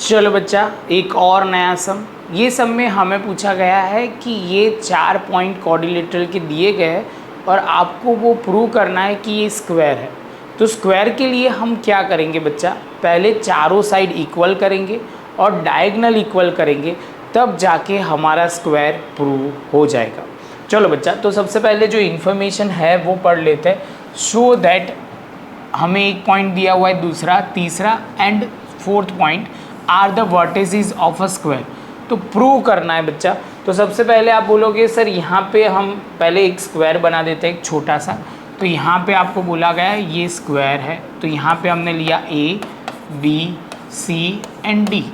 चलो बच्चा, एक और नया सम। ये सम में हमें पूछा गया है कि ये 4 पॉइंट क्वाड्रिलेटरल के दिए गए हैं और आपको वो प्रूव करना है कि ये स्क्वायर है। तो स्क्वायर के लिए हम क्या करेंगे बच्चा, पहले चारों साइड इक्वल करेंगे और डायगोनल इक्वल करेंगे, तब जाके हमारा स्क्वायर प्रूव हो जाएगा। चलो बच्चा, तो सबसे पहले जो इन्फॉर्मेशन है वो पढ़ लेते हैं। शो दैट हमें एक पॉइंट दिया हुआ है, दूसरा, तीसरा and fourth point are the vertices of a square. तो प्रूव करना है बच्चा। तो सबसे पहले आप बोलोगे सर यहाँ पे हम पहले एक स्क्वायर बना देते हैं, एक छोटा सा। तो यहाँ पे आपको बोला गया है ये स्क्वायर है, तो यहाँ पे हमने लिया A B C and D.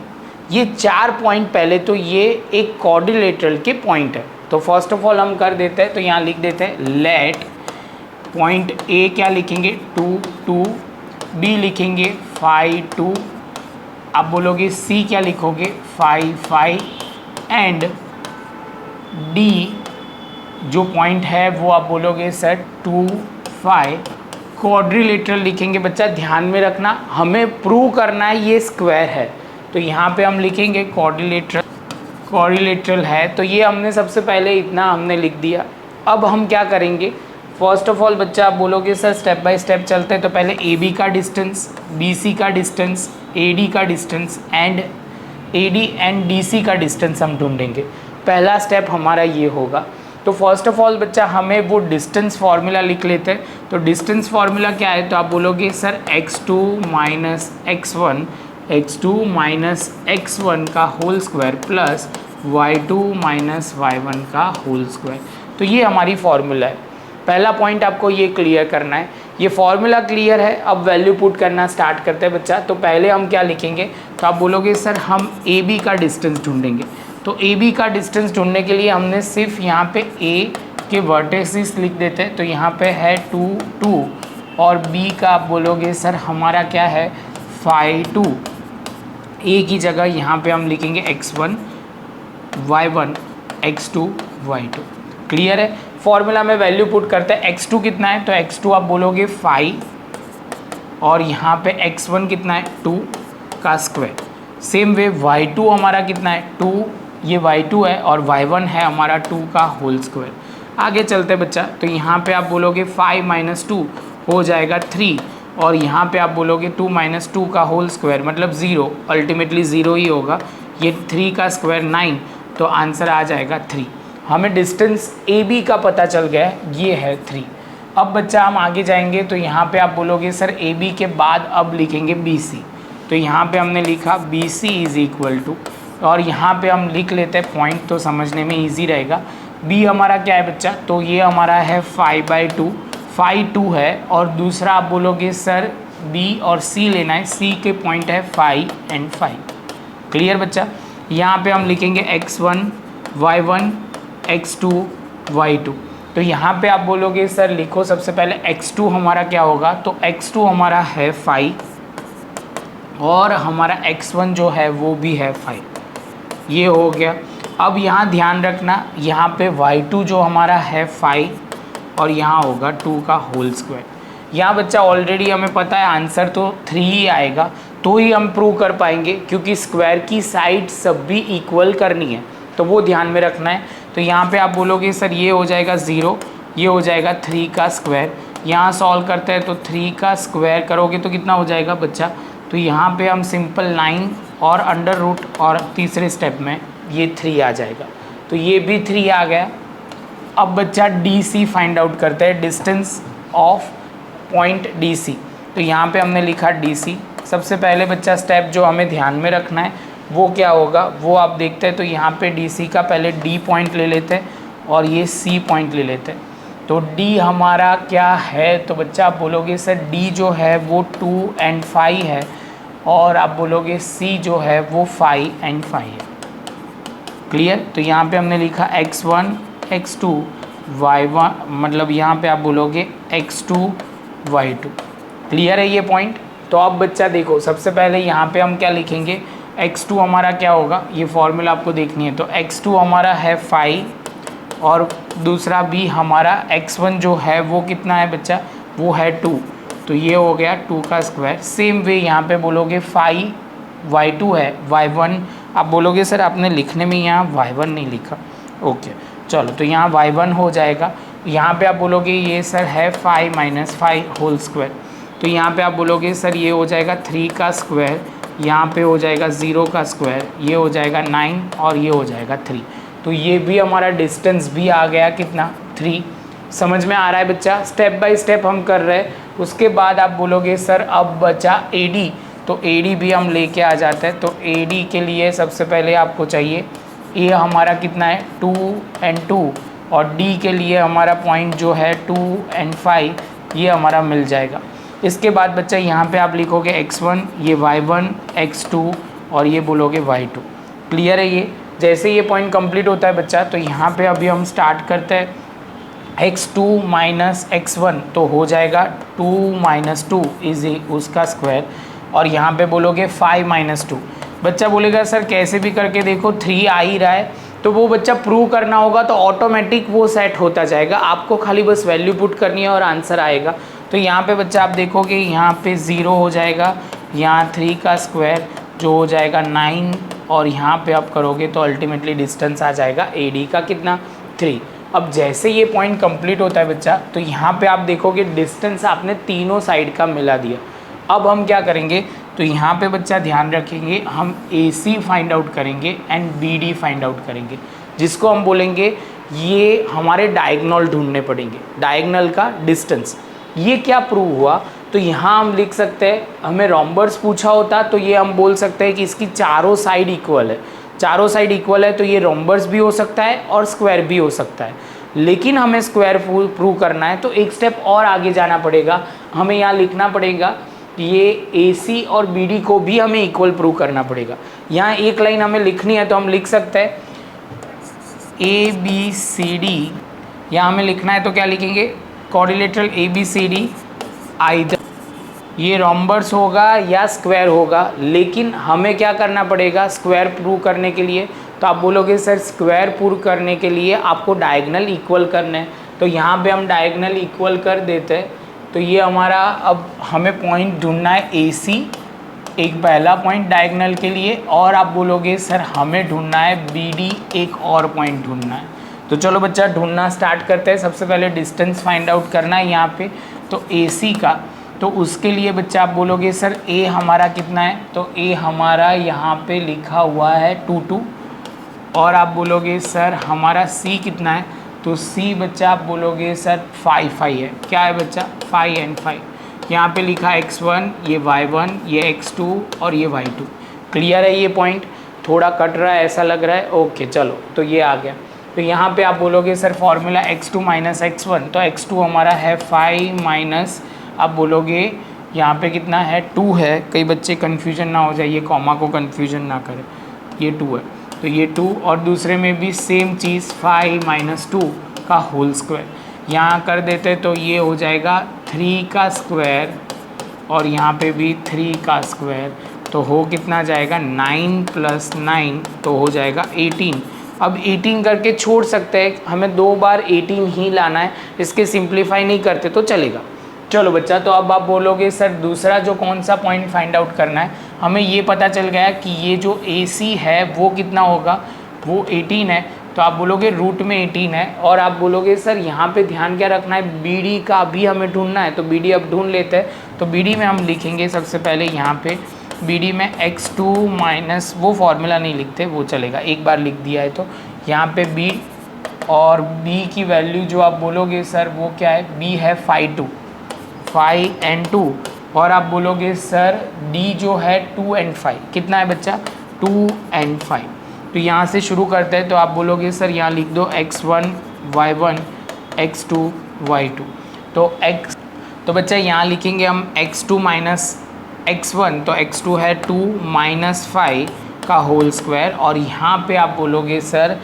ये 4 पॉइंट, पहले तो ये एक क्वाड्रिलेटरल के पॉइंट है। तो फर्स्ट ऑफ ऑल हम कर देते हैं, तो यहाँ लिख देते हैं लेट पॉइंट ए क्या लिखेंगे 2 2, बी लिखेंगे 5 2, आप बोलोगे सी क्या लिखोगे 5 5 एंड डी जो पॉइंट है वो आप बोलोगे सर 2 5। क्वाड्रिलेटरल लिखेंगे बच्चा, ध्यान में रखना हमें प्रूव करना है ये स्क्वायर है। तो यहाँ पे हम लिखेंगे क्वाड्रिलेटरल है। तो ये हमने सबसे पहले इतना हमने लिख दिया। अब हम क्या करेंगे, फर्स्ट ऑफ ऑल बच्चा आप बोलोगे सर स्टेप बाय स्टेप चलते हैं। तो पहले ए बी का डिस्टेंस, बी सी का डिस्टेंस, ए डी का distance and A D and D C का डिस्टेंस हम ढूंढेंगे। पहला स्टेप हमारा ये होगा। तो फर्स्ट ऑफ ऑल बच्चा हमें वो डिस्टेंस फार्मूला लिख लेते हैं। तो डिस्टेंस फार्मूला क्या है, तो आप बोलोगे sir x2 minus x1, x2 minus x1 का whole square plus y2 minus y1 का होल स्क्वायर। तो ये हमारी फार्मूला है। पहला पॉइंट आपको ये क्लियर करना है। ये फॉर्मूला क्लियर है, अब वैल्यू पुट करना स्टार्ट करते हैं बच्चा। तो पहले हम क्या लिखेंगे, तो आप बोलोगे सर हम ए बी का डिस्टेंस ढूंढेंगे। तो ए बी का डिस्टेंस ढूंढने के लिए हमने सिर्फ यहाँ पे ए के वर्टिसेस लिख देते हैं। तो यहाँ पे है 2 2 और बी का आप बोलोगे सर हमारा क्या है 5 2। ए की जगह यहाँ पे हम लिखेंगे x1 y1 x2 y2। Clear है। फॉर्मूला में वैल्यू पुट करते हैं। x2 कितना है, तो x2 आप बोलोगे 5 और यहाँ पे x1 कितना है 2 का स्क्वायर। सेम वे y2 हमारा कितना है 2, ये y2 है और y1 है हमारा 2 का होल स्क्वायर। आगे चलते हैं बच्चा। तो यहाँ पे आप बोलोगे 5 माइनस 2 हो जाएगा 3 और यहाँ पे आप बोलोगे 2 माइनस 2 का होल स्क्वायर मतलब 0, अल्टीमेटली 0 ही होगा। ये 3 का स्क्वायर 9, तो आंसर आ जाएगा 3। हमें डिस्टेंस ए बी का पता चल गया, ये है 3। अब बच्चा हम आगे जाएंगे। तो यहाँ पे आप बोलोगे सर ए बी के बाद अब लिखेंगे बी सी। तो यहाँ पे हमने लिखा B C is equal to, और यहाँ पे हम लिख लेते हैं पॉइंट, तो समझने में ईजी रहेगा। बी हमारा क्या है बच्चा, तो ये हमारा है 5/2, 5 2 है। और दूसरा आप बोलोगे सर बी और सी लेना है, सी के पॉइंट है 5 एंड 5। क्लियर बच्चा। यहाँ पे हम लिखेंगे x1 y1 x2 y2। तो यहाँ पे आप बोलोगे सर लिखो सबसे पहले x2 हमारा क्या होगा, तो x2 हमारा है 5 और हमारा x1 जो है वो भी है 5। ये हो गया। अब यहाँ ध्यान रखना, यहाँ पे y2 जो हमारा है 5 और यहाँ होगा 2 का होल स्क्वायर। यहाँ बच्चा ऑलरेडी हमें पता है आंसर तो 3 ही आएगा, तो ही हम प्रूव कर पाएंगे, क्योंकि स्क्वायर की साइड सब भी इक्वल करनी है, तो वो ध्यान में रखना है। तो यहाँ पे आप बोलोगे सर ये हो जाएगा 0, ये हो जाएगा 3 का स्क्वायर। यहाँ सॉल्व करते हैं तो 3 का स्क्वायर करोगे तो कितना हो जाएगा बच्चा, तो यहाँ पे हम सिंपल 9 और अंडर रूट और तीसरे स्टेप में ये 3 आ जाएगा। तो ये भी 3 आ गया। अब बच्चा डी सी फाइंड आउट करते हैं, distance of point D C. तो यहाँ पे हमने लिखा डी सी। सबसे पहले बच्चा स्टेप जो हमें ध्यान में रखना है वो क्या होगा, वो आप देखते हैं। तो यहाँ पे डी सी का पहले डी पॉइंट ले लेते हैं और ये सी पॉइंट ले लेते हैं। तो डी हमारा क्या है, तो बच्चा आप बोलोगे सर डी जो है वो 2 एंड 5 है और आप बोलोगे सी जो है वो 5 एंड 5 है। क्लियर। तो यहाँ पे हमने लिखा x1 x2 y1, मतलब यहाँ पे आप बोलोगे x2 y2। क्लियर है ये पॉइंट। तो अब बच्चा देखो सबसे पहले यहाँ पे हम क्या लिखेंगे, x2 हमारा क्या होगा, ये फॉर्मूला आपको देखनी है। तो x2 हमारा है 5 और दूसरा भी हमारा x1 जो है वो कितना है बच्चा, वो है 2, तो ये हो गया 2 का स्क्वायर। सेम वे यहाँ पे बोलोगे 5 y2 है, y1 आप बोलोगे सर आपने लिखने में यहाँ y1 नहीं लिखा, ओके चलो तो यहाँ y1 हो जाएगा। यहाँ पे आप बोलोगे ये सर है 5 माइनस 5 होल स्क्वायर, तो यहाँ पे आप बोलोगे सर ये हो जाएगा 3 का स्क्वायर, यहाँ पे हो जाएगा 0 का स्क्वायर, ये हो जाएगा 9 और ये हो जाएगा 3। तो ये भी हमारा डिस्टेंस भी आ गया कितना 3। समझ में आ रहा है बच्चा? स्टेप बाय स्टेप हम कर रहे हैं। उसके बाद आप बोलोगे सर अब बचा AD, तो AD भी हम लेके आ जाते हैं। तो AD के लिए सबसे पहले आपको चाहिए A हमारा कितना है 2 और 2, और D के लिए हमारा पॉइंट जो है 2 और 5 ये हमारा मिल जाएगा। इसके बाद बच्चा यहाँ पे आप लिखोगे x1, ये y1, x2 और ये बोलोगे y2। क्लियर है ये? जैसे ये पॉइंट कंप्लीट होता है बच्चा तो यहाँ पे अभी हम स्टार्ट करते हैं x2 माइनस x1, तो हो जाएगा 2 माइनस 2 इज उसका स्क्वायर, और यहाँ पे बोलोगे 5 माइनस 2। बच्चा बोलेगा सर कैसे भी करके देखो 3 आ ही रहा है, तो वो बच्चा प्रूव करना होगा तो ऑटोमेटिक वो सेट होता जाएगा, आपको खाली बस वैल्यू पुट करनी है और आंसर आएगा। तो यहाँ पे बच्चा आप देखोगे यहाँ पे 0 हो जाएगा, यहाँ 3 का स्क्वायर जो हो जाएगा 9, और यहाँ पे आप करोगे तो अल्टीमेटली डिस्टेंस आ जाएगा AD का कितना 3। अब जैसे ये पॉइंट कंप्लीट होता है बच्चा तो यहाँ पे आप देखोगे डिस्टेंस आपने तीनों साइड का मिला दिया। अब हम क्या करेंगे, तो यहाँ पे बच्चा ध्यान रखेंगे हम AC फाइंड आउट करेंगे एंड BD फाइंड आउट करेंगे, जिसको हम बोलेंगे ये हमारे डायगोनल ढूंढने पड़ेंगे, डायगोनल का डिस्टेंस। ये क्या प्रूव हुआ, तो यहाँ हम लिख सकते हैं, हमें रोम्बर्स पूछा होता तो ये हम बोल सकते हैं कि इसकी चारों साइड इक्वल है, चारों साइड इक्वल है तो ये रोम्बर्स भी हो सकता है और स्क्वायर भी हो सकता है। लेकिन हमें स्क्वायर प्रूव करना है तो एक स्टेप और आगे जाना पड़ेगा, हमें यहाँ लिखना पड़ेगा ये AC और BD को भी हमें इक्वल प्रूव करना पड़ेगा। यहाँ एक लाइन हमें लिखनी है तो हम लिख सकते हैं ABCD, यहाँ हमें लिखना है तो क्या लिखेंगे क्वाड्रिलेटरल ABCD आइदर ये रोम्बर्स होगा या स्क्वायर होगा, लेकिन हमें क्या करना पड़ेगा स्क्वायर प्रूव करने के लिए। तो आप बोलोगे सर स्क्वायर प्रूव करने के लिए आपको डायगोनल इक्वल करना है, तो यहाँ पे हम डायगोनल इक्वल कर देते हैं। तो ये हमारा अब हमें पॉइंट ढूंढना है AC, एक पहला पॉइंट डायगोनल के लिए, और आप बोलोगे सर हमें ढूंढना है BD, एक और पॉइंट ढूंढना है। तो चलो बच्चा ढूंढना स्टार्ट करते हैं। सबसे पहले डिस्टेंस फाइंड आउट करना है यहाँ पे, तो AC का, तो उसके लिए बच्चा आप बोलोगे सर A हमारा कितना है, तो A हमारा यहाँ पे लिखा हुआ है 2 2, और आप बोलोगे सर हमारा C कितना है, तो C बच्चा आप बोलोगे सर 5 5 है, क्या है बच्चा 5 और 5। यहाँ पे लिखा x1, ये y1, ये x2 और ये y2। क्लियर है? ये पॉइंट थोड़ा कट रहा है ऐसा लग रहा है, ओके चलो तो ये आ गया। तो यहाँ पे आप बोलोगे sir formula x2 minus x1, तो x2 हमारा है 5 माइनस, आप बोलोगे यहाँ पे कितना है 2 है, कई बच्चे कन्फ्यूजन ना हो जाए, ये कॉमा को कन्फ्यूजन ना करें, ये 2 है, तो ये 2, और दूसरे में भी सेम चीज़ 5 माइनस 2 का होल स्क्वायर यहाँ कर देते तो ये हो जाएगा 3 का स्क्वायर, और यहाँ पे भी 3 का स्क्वायर, तो हो कितना जाएगा 9 प्लस 9, तो हो जाएगा 18। अब 18 करके छोड़ सकते हैं, हमें 2 बार 18 ही लाना है, इसके सिंप्लीफाई नहीं करते तो चलेगा। चलो बच्चा, तो अब आप बोलोगे सर दूसरा जो कौन सा पॉइंट फाइंड आउट करना है, हमें ये पता चल गया कि ये जो AC है वो कितना होगा, वो 18 है, तो आप बोलोगे रूट में 18 है, और आप बोलोगे सर यहाँ पे ध्यान क्या रखना है BD का भी हमें ढूंढना है, तो BD अब ढूंढ लेते हैं। तो BD में हम लिखेंगे सबसे पहले यहाँ पे BD में x2 माइनस, वो फॉर्मूला नहीं लिखते वो चलेगा, एक बार लिख दिया है तो यहाँ पे B, और B की वैल्यू जो आप बोलोगे सर वो क्या है, B है 5 और 2, और आप बोलोगे सर D जो है 2 और 5, कितना है बच्चा 2 और 5। तो यहाँ से शुरू करते हैं, तो आप बोलोगे सर यहाँ लिख दो x1 y1 x2 y2, तो बच्चा यहाँ लिखेंगे हम x2 माइनस x1, तो x2 है 2 माइनस 5 का होल स्क्वायर, और यहाँ पे आप बोलोगे सर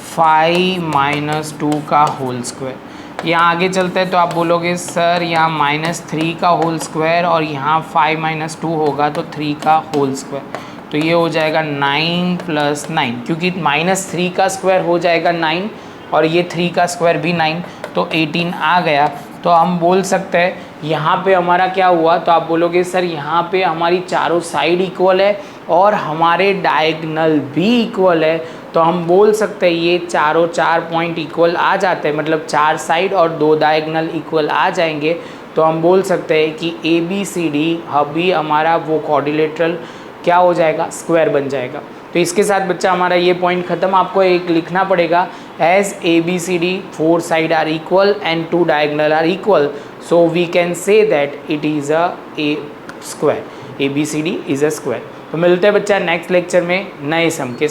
5 माइनस 2 का होल स्क्वायर। यहाँ आगे चलते हैं तो आप बोलोगे सर यहाँ -3 का होल स्क्वायर, और यहाँ 5 माइनस 2 होगा तो 3 का होल स्क्वायर, तो ये हो जाएगा 9 प्लस 9, क्योंकि -3 का स्क्वायर हो जाएगा 9 और ये 3 का स्क्वायर भी 9, तो 18 आ गया। तो हम बोल सकते हैं यहाँ पे हमारा क्या हुआ, तो आप बोलोगे सर यहाँ पे हमारी चारों साइड इक्वल है और हमारे डायगनल भी इक्वल है, तो हम बोल सकते हैं ये चारों 4 पॉइंट इक्वल आ जाते हैं, मतलब 4 साइड और 2 डायगनल इक्वल आ जाएंगे, तो हम बोल सकते हैं कि ABCD अभी हमारा वो क्वाड्रिलेटरल क्या हो जाएगा, स्क्वायर बन जाएगा। तो इसके साथ बच्चा हमारा ये पॉइंट खत्म। आपको एक लिखना पड़ेगा, as ABCD 4 side are equal and 2 diagonal are equal, so we can say that it is a square, ABCD is a square. तो मिलते हैं बच्चा नेक्स्ट लेक्चर में नए सम के